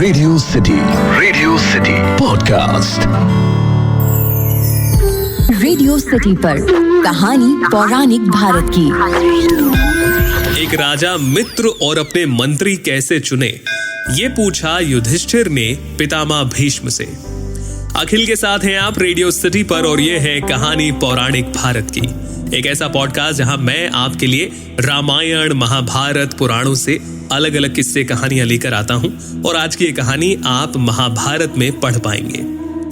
Radio city podcast. Radio city पर कहानी पौराणिक भारत की। एक राजा मित्र और अपने मंत्री कैसे चुने, ये पूछा युधिष्ठिर ने पितामह भीष्म से। अखिल के साथ हैं आप रेडियो सिटी पर और ये है कहानी पौराणिक भारत की, एक ऐसा पॉडकास्ट जहां मैं आपके लिए रामायण, महाभारत, पुराणों से अलग अलग किस्से कहानियां लेकर आता हूं। और आज की ये कहानी आप महाभारत में पढ़ पाएंगे,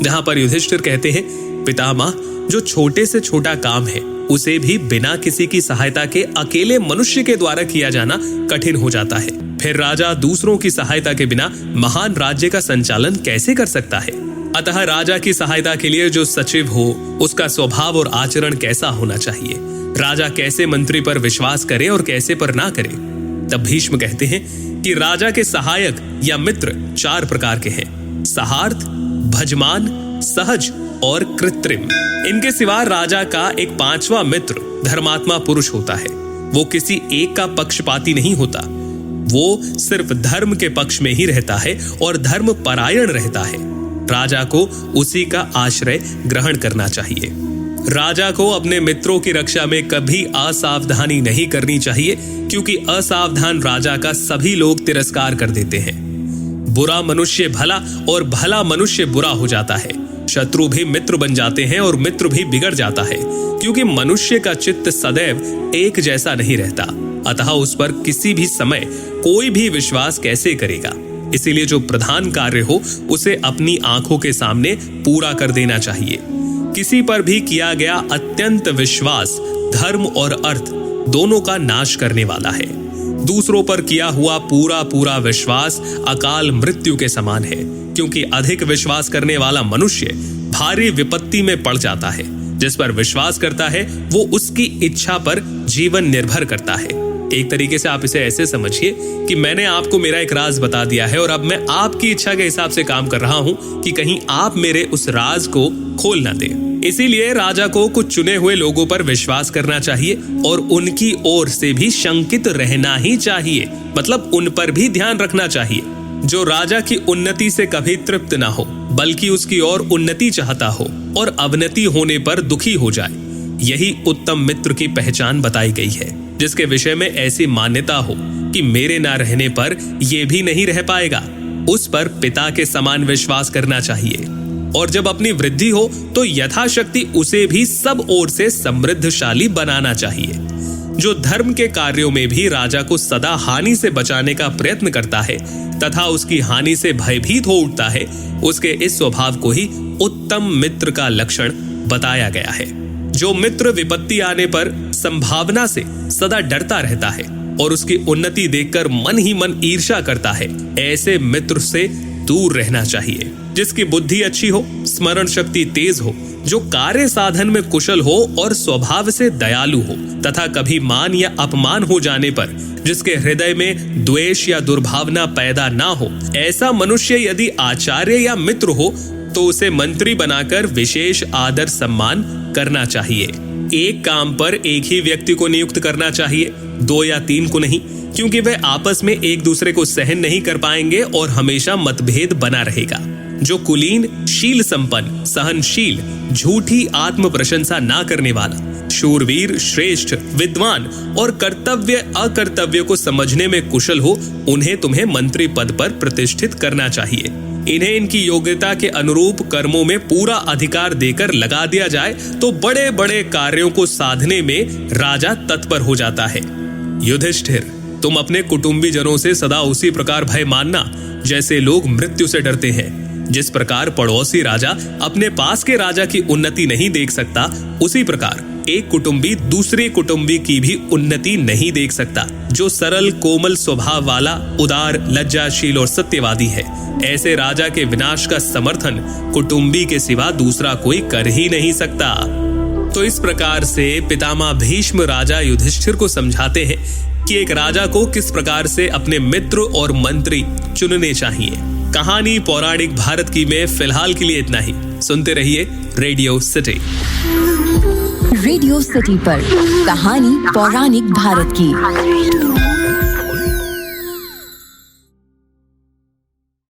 जहां पर युधिष्ठिर कहते हैं, पितामह, जो छोटे से छोटा काम है उसे भी बिना किसी की सहायता के अकेले मनुष्य के द्वारा किया जाना कठिन हो जाता है। फिर राजा दूसरों की सहायता के बिना महान राज्य का संचालन कैसे कर सकता है। अतः राजा की सहायता के लिए जो सचिव हो, उसका स्वभाव और आचरण कैसा होना चाहिए, राजा कैसे मंत्री पर विश्वास करे और कैसे पर ना करे। तब भीष्म कहते हैं कि राजा के सहायक या मित्र 4 प्रकार के हैं: सहार्थ, भजमान, सहज और कृत्रिम। इनके सिवा राजा का एक 5वां मित्र धर्मात्मा पुरुष होता है। वो किसी एक का पक्षपाती नहीं होता, वो सिर्फ धर्म के पक्ष में ही रहता है और धर्म परायण रहता है। राजा को उसी का आश्रय ग्रहण करना चाहिए। राजा को अपने मित्रों की रक्षा में कभी असावधानी नहीं करनी चाहिए, क्योंकि असावधान राजा का सभी लोग तिरस्कार कर देते हैं। बुरा मनुष्य भला और भला मनुष्य बुरा हो जाता है। शत्रु भी मित्र बन जाते हैं और मित्र भी बिगड़ जाता है, क्योंकि मनुष्य का चित्त सदैव एक जैसा नहीं रहता। अतः उस पर किसी भी समय कोई भी विश्वास कैसे करेगा। इसीलिए जो प्रधान कार्य हो उसे अपनी आंखों के सामने पूरा कर देना चाहिए। किसी पर भी किया गया अत्यंत विश्वास धर्म और अर्थ दोनों का नाश करने वाला है। दूसरों पर किया हुआ पूरा विश्वास अकाल मृत्यु के समान है, क्योंकि अधिक विश्वास करने वाला मनुष्य भारी विपत्ति में पड़ जाता है। जिस पर विश्वास करता है वो उसकी इच्छा पर जीवन निर्भर करता है। एक तरीके से आप इसे ऐसे समझिए कि मैंने आपको मेरा एक राज बता दिया है और अब मैं आपकी इच्छा के हिसाब से काम कर रहा हूं कि कहीं आप मेरे उस राज को खोल ना दें। इसीलिए राजा को कुछ चुने हुए लोगों पर विश्वास करना चाहिए और उनकी ओर से भी शंकित रहना ही चाहिए, मतलब उन पर भी ध्यान रखना चाहिए। जो राजा की उन्नति से कभी तृप्त ना हो, बल्कि उसकी ओर उन्नति चाहता हो और अवनति होने पर दुखी हो जाए, यही उत्तम मित्र की पहचान बताई गई है। जिसके विषय में ऐसी मान्यता हो कि मेरे ना रहने पर ये भी नहीं रह पाएगा, उस पर पिता के समान विश्वास करना चाहिए। और जब अपनी वृद्धि हो तो यथाशक्ति उसे भी सब ओर से समृद्धशाली बनाना चाहिए। जो धर्म के कार्यों में भी राजा को सदा हानि से बचाने का प्रयत्न करता है तथा उसकी हानि से भयभीत हो उठता है, उसके इस स्वभाव को ही उत्तम मित्र का लक्षण बताया गया है। जो मित्र विपत्ति आने पर संभावना से सदा डरता रहता है और उसकी उन्नति देखकर मन ही मन ईर्ष्या करता है, ऐसे मित्र से दूर रहना चाहिए। जिसकी बुद्धि अच्छी हो, स्मरण शक्ति तेज हो, जो कार्य साधन में कुशल हो और स्वभाव से दयालु हो तथा कभी मान या अपमान हो जाने पर जिसके हृदय में द्वेष या दुर्भावना पैदा ना हो, ऐसा मनुष्य यदि आचार्य या मित्र हो तो उसे मंत्री बनाकर विशेष आदर सम्मान करना चाहिए। एक काम पर एक ही व्यक्ति को नियुक्त करना चाहिए, 2 या 3 को नहीं, क्योंकि वे आपस में एक दूसरे को सहन नहीं कर पाएंगे और हमेशा मतभेद बना रहेगा। जो कुलीन, शील संपन्न, सहनशील, झूठी आत्म प्रशंसा ना करने वाला, शूरवीर, श्रेष्ठ, विद्वान और कर्तव्य अकर्तव्य को समझने में कुशल हो, उन्हें तुम्हें मंत्री पद पर प्रतिष्ठित करना चाहिए। इन्हें इनकी योग्यता के अनुरूप कर्मों में पूरा अधिकार देकर लगा दिया जाए तो बड़े बड़े कार्यों को साधने में राजा तत्पर हो जाता है। युधिष्ठिर, तुम अपने कुटुंबी जनों से सदा उसी प्रकार भय मानना जैसे लोग मृत्यु से डरते हैं। जिस प्रकार पड़ोसी राजा अपने पास के राजा की उन्नति नहीं देख सकता, उसी प्रकार एक कुटुंबी दूसरे कुटुंबी की भी उन्नति नहीं देख सकता। जो सरल कोमल स्वभाव वाला, उदार, लज्जाशील और सत्यवादी है, ऐसे राजा के विनाश का समर्थन कुटुंबी के सिवा दूसरा कोई कर ही नहीं सकता। तो इस प्रकार से पितामह भीष्म राजा युधिष्ठिर को समझाते हैं कि एक राजा को किस प्रकार से अपने मित्र और मंत्री चुनने चाहिए। कहानी पौराणिक भारत की में फिलहाल के लिए इतना ही। सुनते रहिए रेडियो सिटी। रेडियो सिटी पर कहानी पौराणिक भारत की।